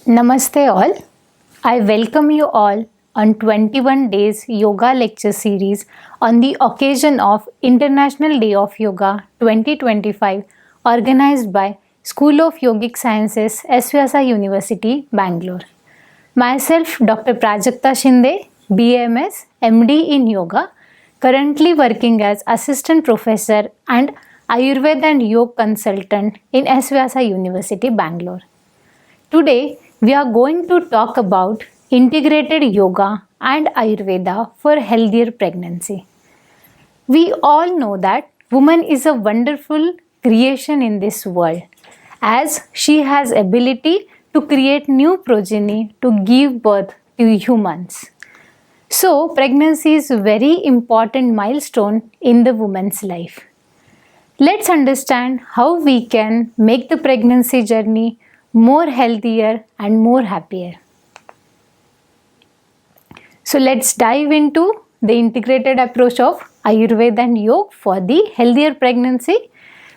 Namaste all. I welcome you all on 21 days yoga lecture series on the occasion of International Day of Yoga 2025 organized by School of Yogic Sciences, SVSI University, Bangalore. Myself Dr. Prajakta Shinde, BAMS, MD in Yoga, currently working as Assistant Professor and Ayurveda and Yoga Consultant in SVSI University, Bangalore. Today, we are going to talk about integrated yoga and Ayurveda for healthier pregnancy. We all know that woman is a wonderful creation in this world as she has ability to create new progeny to give birth to humans. So, pregnancy is a very important milestone in the woman's life. Let's understand how we can make the pregnancy journey more healthier and more happier. So let's dive into the integrated approach of Ayurveda and Yoga for the healthier pregnancy.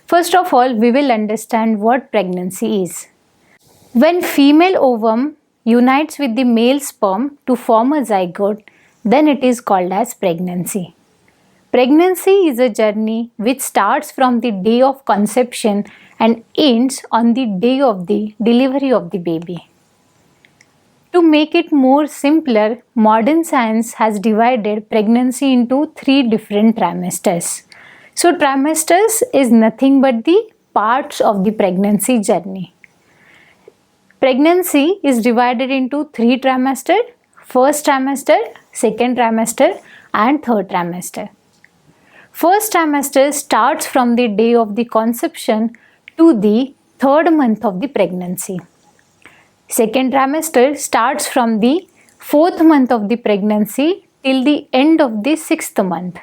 First of all, we will understand what pregnancy is. When female ovum unites with the male sperm to form a zygote, then it is called as pregnancy. Pregnancy is a journey which starts from the day of conception and ends on the day of the delivery of the baby. To make it more simpler, modern science has divided pregnancy into 3 different trimesters. So trimesters is nothing but the parts of the pregnancy journey. Pregnancy is divided into 3 trimesters: first trimester, second trimester and third trimester. First trimester starts from the day of the conception to the 3rd month of the pregnancy. Second trimester starts from the 4th month of the pregnancy till the end of the 6th month.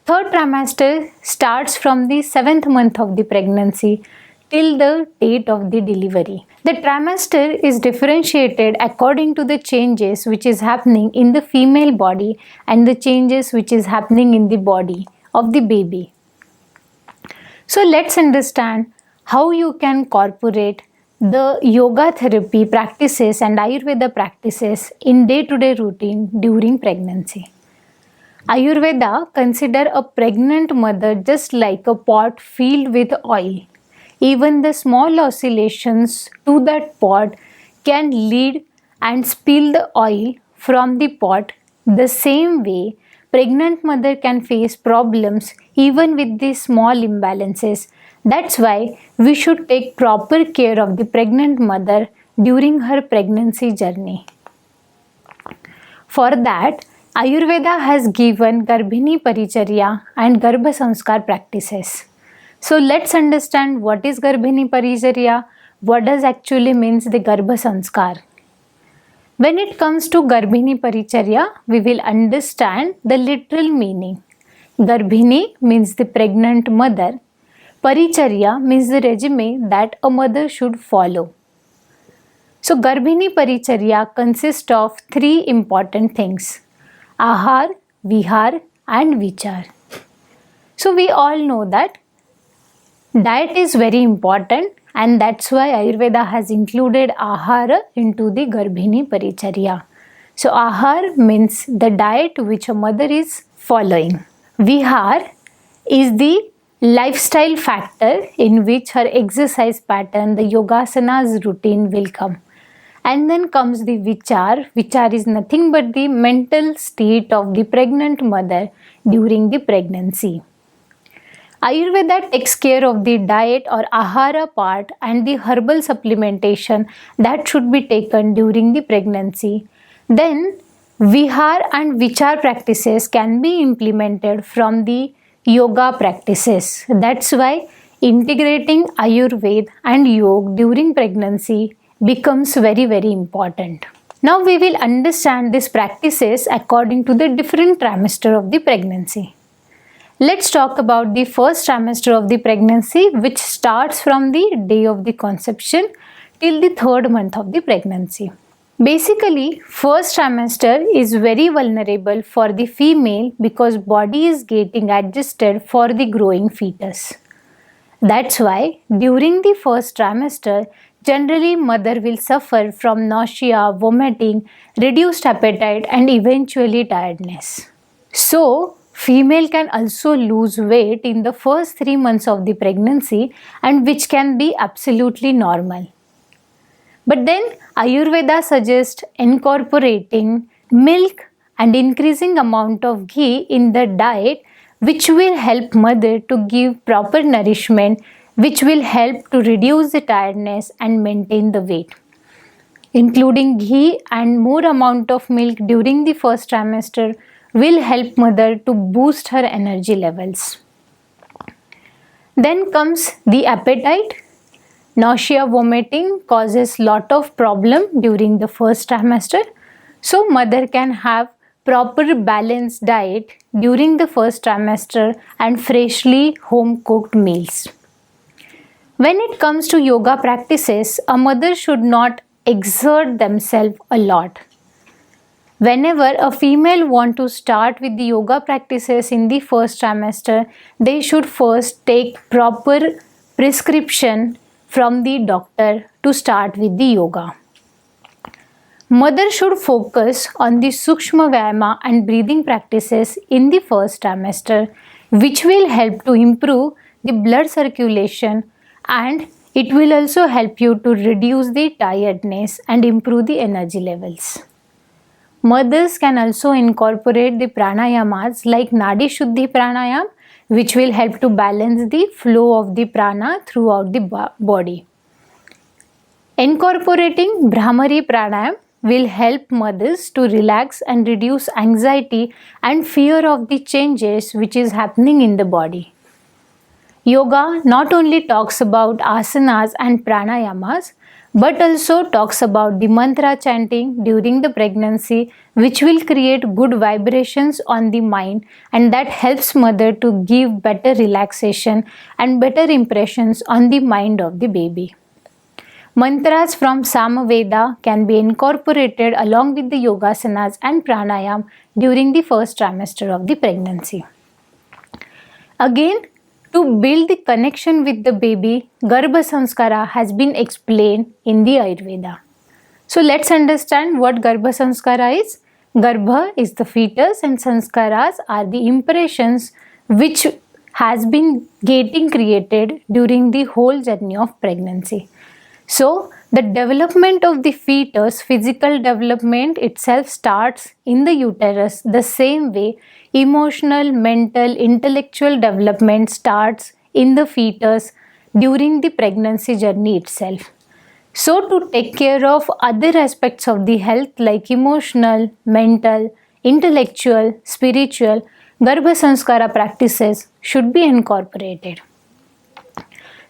Third trimester starts from the 7th month of the pregnancy till the date of the delivery. The trimester is differentiated according to the changes which is happening in the female body and the changes which is happening in the body of the baby. So let's understand how you can incorporate the yoga therapy practices and Ayurveda practices in day-to-day routine during pregnancy. Ayurveda consider a pregnant mother just like a pot filled with oil. Even the small oscillations to that pot can lead and spill the oil from the pot. The same way, pregnant mother can face problems even with these small imbalances. That's why we should take proper care of the pregnant mother during her pregnancy journey. For that, Ayurveda has given Garbhini Paricharya and Garbha Sanskar practices. So let's understand what is Garbhini Paricharya, what does actually means the Garbha Sanskar. When it comes to Garbhini Paricharya, we will understand the literal meaning. Garbhini means the pregnant mother. Paricharya means the regime that a mother should follow. So Garbhini Paricharya consists of 3 important things: Ahar, Vihar and Vichar. So we all know that diet is very important and that's why Ayurveda has included Ahara into the Garbhini Paricharya. So Ahar means the diet which a mother is following. Vihar is the lifestyle factor in which her exercise pattern, the yogasanas routine will come. And then comes the Vichar. Vichar is nothing but the mental state of the pregnant mother during the pregnancy. Ayurveda takes care of the diet or ahara part and the herbal supplementation that should be taken during the pregnancy. Then Vihar and Vichar practices can be implemented from the yoga practices. That's why integrating Ayurveda and yoga during pregnancy becomes very important. Now we will understand these practices according to the different trimester of the pregnancy. Let's talk about the first trimester of the pregnancy, which starts from the day of the conception till the 3rd month of the pregnancy. Basically, first trimester is very vulnerable for the female because body is getting adjusted for the growing fetus. That's why during the first trimester, Generally, mother will suffer from nausea, vomiting, reduced appetite, and eventually tiredness. So, female can also lose weight in the first 3 months of the pregnancy, and which can be absolutely normal. But then Ayurveda suggests incorporating milk and increasing amount of ghee in the diet, which will help mother to give proper nourishment, which will help to reduce the tiredness and maintain the weight. Including ghee and more amount of milk during the first trimester will help mother to boost her energy levels. Then comes the appetite. Nausea, vomiting causes lot of problem during the first trimester. So mother can have proper balanced diet during the first trimester and freshly home cooked meals. When it comes to yoga practices, a mother should not exert themselves a lot. Whenever a female want to start with the yoga practices in the first trimester, they should first take proper prescription from the doctor to start with the yoga. Mother should focus on the Sukshma Vyayama and breathing practices in the first trimester, which will help to improve the blood circulation, and it will also help you to reduce the tiredness and improve the energy levels. Mothers can also incorporate the pranayamas like Nadi Shuddhi Pranayam, which will help to balance the flow of the prana throughout the body. Incorporating Bhramari Pranayam will help mothers to relax and reduce anxiety and fear of the changes which is happening in the body. Yoga not only talks about asanas and pranayamas, but also talks about the mantra chanting during the pregnancy, which will create good vibrations on the mind, and that helps mother to give better relaxation and better impressions on the mind of the baby. Mantras from Samaveda can be incorporated along with the yogasanas and pranayam during the first trimester of the pregnancy. Again, to build the connection with the baby, Garbha Samskara has been explained in the Ayurveda. So let's understand what Garbha Samskara is. Garbha is the fetus and Sanskaras are the impressions which has been getting created during the whole journey of pregnancy. So the development of the fetus, physical development itself starts in the uterus. The same way emotional, mental, intellectual development starts in the fetus during the pregnancy journey itself. So to take care of other aspects of the health like emotional, mental, intellectual, spiritual, Garbha Samskara practices should be incorporated.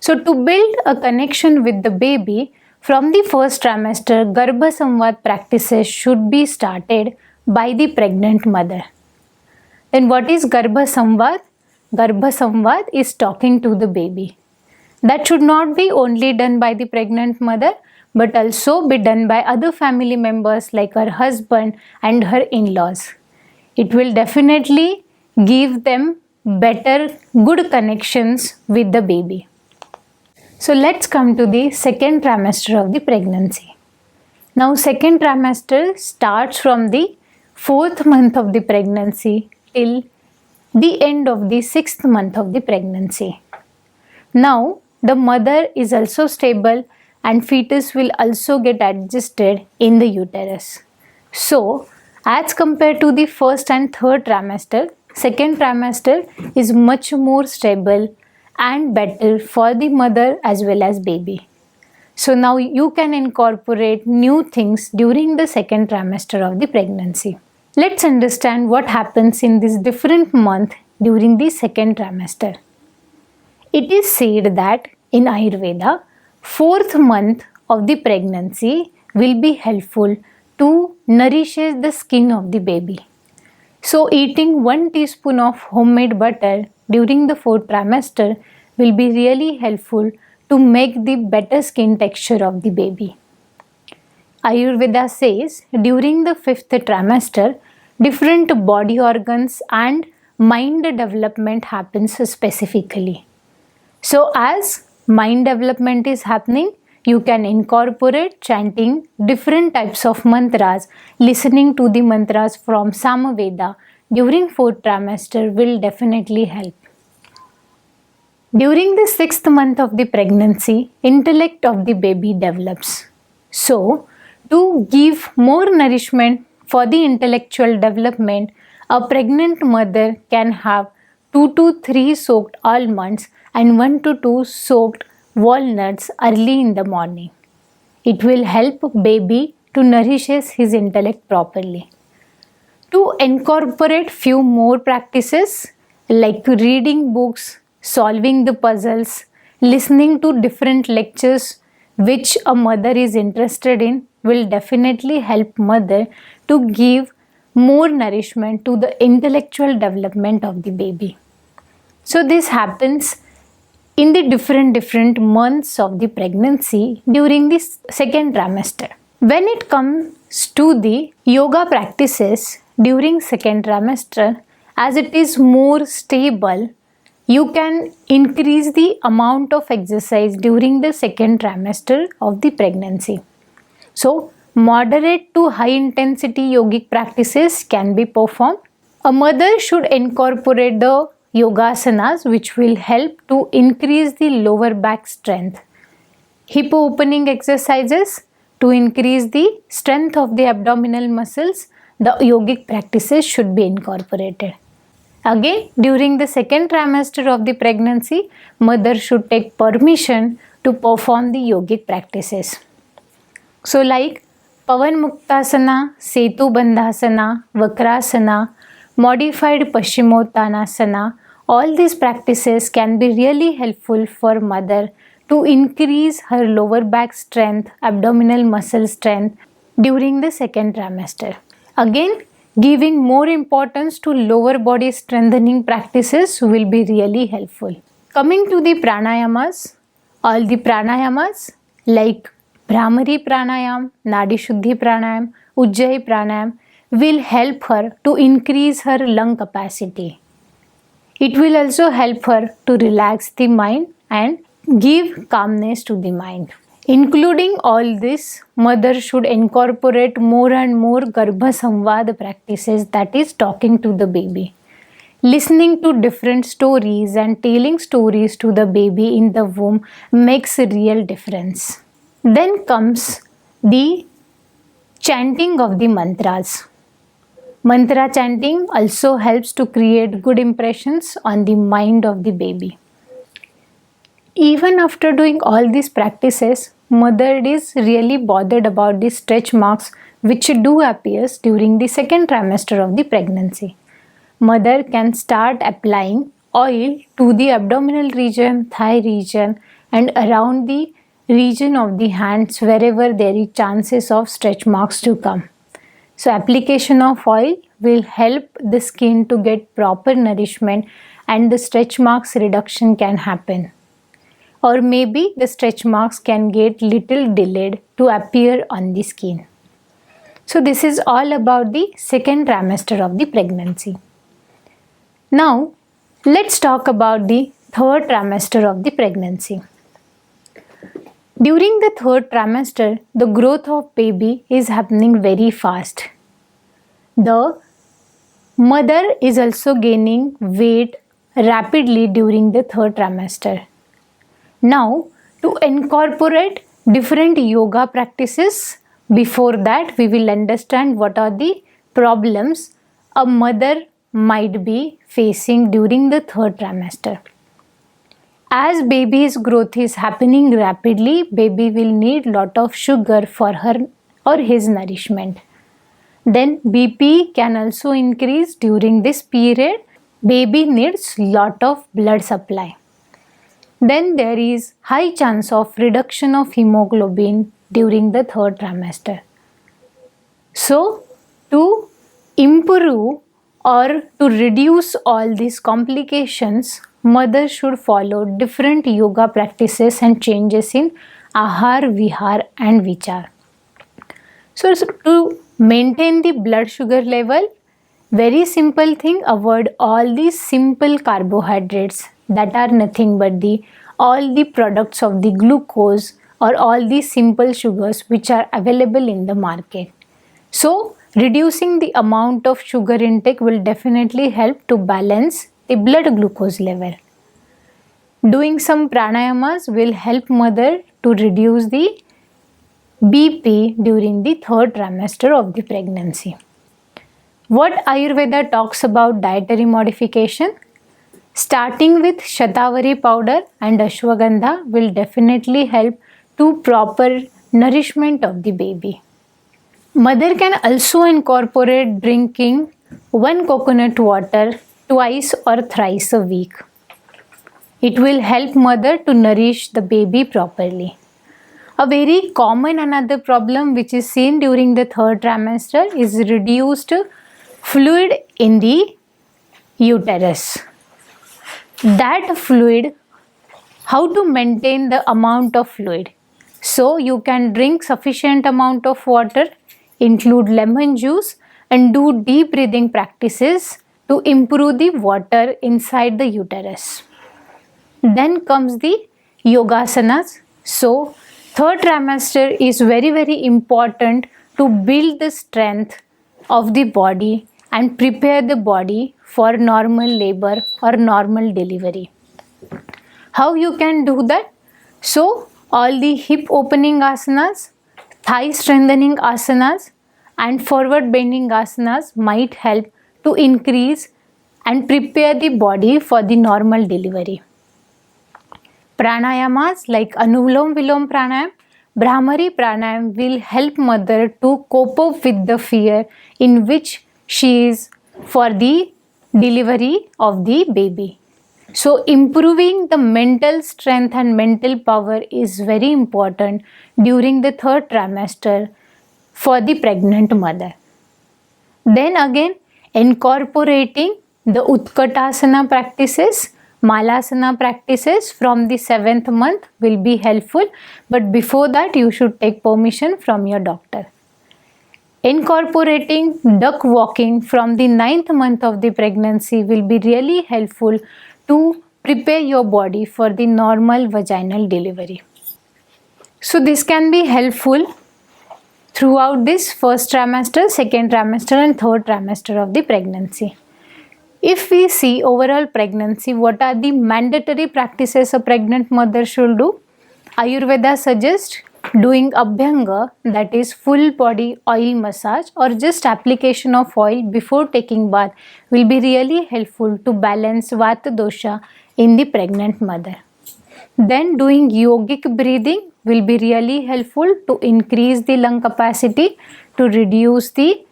So to build a connection with the baby from the first trimester, Garbha Samvad practices should be started by the pregnant mother. Then what is Garbha Samvad? Garbha Samvad is talking to the baby. That should not be only done by the pregnant mother, but also be done by other family members like her husband and her in-laws. It will definitely give them better, good connections with the baby. So let's come to the second trimester of the pregnancy. Now second trimester starts from the 4th month of the pregnancy till the end of the 6th month of the pregnancy. Now the mother is also stable and fetus will also get adjusted in the uterus. So as compared to the first and third trimester, second trimester is much more stable and better for the mother as well as baby. So now you can incorporate new things during the second trimester of the pregnancy. Let's understand what happens in this different month during the second trimester. It is said that in Ayurveda, 4th month of the pregnancy will be helpful to nourish the skin of the baby. So eating 1 teaspoon of homemade butter during the 4th trimester will be really helpful to make the better skin texture of the baby. Ayurveda says during the 5th trimester, different body organs and mind development happens specifically. So as mind development is happening, you can incorporate chanting different types of mantras. Listening to the mantras from Samaveda during 4th trimester will definitely help. During the 6th month of the pregnancy, intellect of the baby develops. So, to give more nourishment for the intellectual development, a pregnant mother can have 2 to 3 soaked almonds and 1 to 2 soaked walnuts early in the morning. It will help baby to nourish his intellect properly. To incorporate few more practices like reading books, solving the puzzles, listening to different lectures which a mother is interested in will definitely help mother to give more nourishment to the intellectual development of the baby. So this happens in the different months of the pregnancy during the 2nd trimester. When it comes to the yoga practices during 2nd trimester, as it is more stable, you can increase the amount of exercise during the 2nd trimester of the pregnancy. So, moderate to high intensity yogic practices can be performed. A mother should incorporate the yogasanas which will help to increase the lower back strength. Hip opening exercises to increase the strength of the abdominal muscles. The yogic practices should be incorporated. Again, during the 2nd trimester of the pregnancy, mother should take permission to perform the yogic practices. So like Pavan Muktasana, Setu Bandhasana, Vakrasana, modified Paschimottanasana, all these practices can be really helpful for mother to increase her lower back strength, abdominal muscle strength during the 2nd trimester. Again, giving more importance to lower body strengthening practices will be really helpful. Coming to the pranayamas, all the pranayamas like Bhramari pranayam, Nadi Shuddhi pranayam, Ujjayi pranayam will help her to increase her lung capacity. It will also help her to relax the mind and give calmness to the mind. Including all this, mother should incorporate more and more Garbha Samvad practices, that is talking to the baby. Listening to different stories and telling stories to the baby in the womb makes a real difference. Then comes the chanting of the mantras. Mantra chanting also helps to create good impressions on the mind of the baby. Even after doing all these practices, mother is really bothered about the stretch marks which do appear during the 2nd trimester of the pregnancy. Mother can start applying oil to the abdominal region, thigh region and around the region of the hands wherever there is chances of stretch marks to come. So application of oil will help the skin to get proper nourishment and the stretch marks reduction can happen. Or maybe the stretch marks can get little delayed to appear on the skin. So this is all about the 2nd trimester of the pregnancy. Now let's talk about the 3rd trimester of the pregnancy. During the 3rd trimester, the growth of baby is happening very fast. The mother is also gaining weight rapidly during the 3rd trimester. Now, to incorporate different yoga practices, before that we will understand what are the problems a mother might be facing during the 3rd trimester. As baby's growth is happening rapidly, baby will need lot of sugar for her or his nourishment. Then BP can also increase during this period. Baby needs lot of blood supply. Then there is high chance of reduction of hemoglobin during the 3rd trimester. So, to improve or to reduce all these complications, mother should follow different yoga practices and changes in Ahar, Vihar and Vichar. So, to maintain the blood sugar level, very simple thing, avoid all these simple carbohydrates that are nothing but all the products of the glucose or all these simple sugars which are available in the market. So reducing the amount of sugar intake will definitely help to balance the blood glucose level. Doing some pranayamas will help mother to reduce the BP during the third trimester of the pregnancy. What Ayurveda talks about dietary modification? Starting with Shatavari powder and Ashwagandha will definitely help to proper nourishment of the baby. Mother can also incorporate drinking 1 coconut water twice or thrice a week. It will help mother to nourish the baby properly. A very common another problem which is seen during the third trimester is reduced fluid in the uterus. That fluid, how to maintain the amount of fluid? So you can drink sufficient amount of water, include lemon juice and do deep breathing practices to improve the water inside the uterus. Then comes the yogasanas. So third trimester is very important to build the strength of the body and prepare the body for normal labor or normal delivery. How you can do that? So all the hip opening asanas, thigh strengthening asanas and forward bending asanas might help to increase and prepare the body for the normal delivery. Pranayamas like Anulom Vilom Pranayam, Brahmari Pranayam will help mother to cope up with the fear in which she is for the delivery of the baby. So improving the mental strength and mental power is very important during the third trimester for the pregnant mother. Then again incorporating the Utkatasana practices, Malasana practices from the 7th month will be helpful, but before that you should take permission from your doctor. Incorporating duck walking from the 9th month of the pregnancy will be really helpful to prepare your body for the normal vaginal delivery. So this can be helpful throughout this first trimester, second trimester and third trimester of the pregnancy. If we see overall pregnancy, what are the mandatory practices a pregnant mother should do? Ayurveda suggests doing abhyanga, that is full body oil massage or just application of oil before taking bath will be really helpful to balance vata dosha in the pregnant mother. Then doing yogic breathing will be really helpful to increase the lung capacity, to reduce the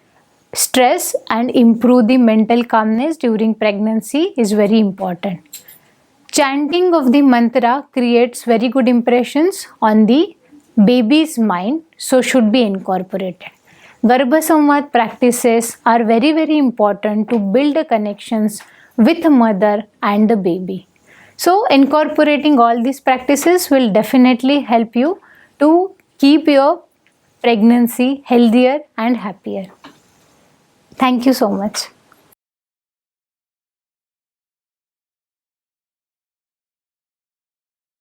stress and improve the mental calmness during pregnancy is very important. Chanting of the mantra creates very good impressions on the baby's mind, so should be incorporated. Garbha Samvad practices are very important to build connections with mother and the baby. So incorporating all these practices will definitely help you to keep your pregnancy healthier and happier. Thank you so much.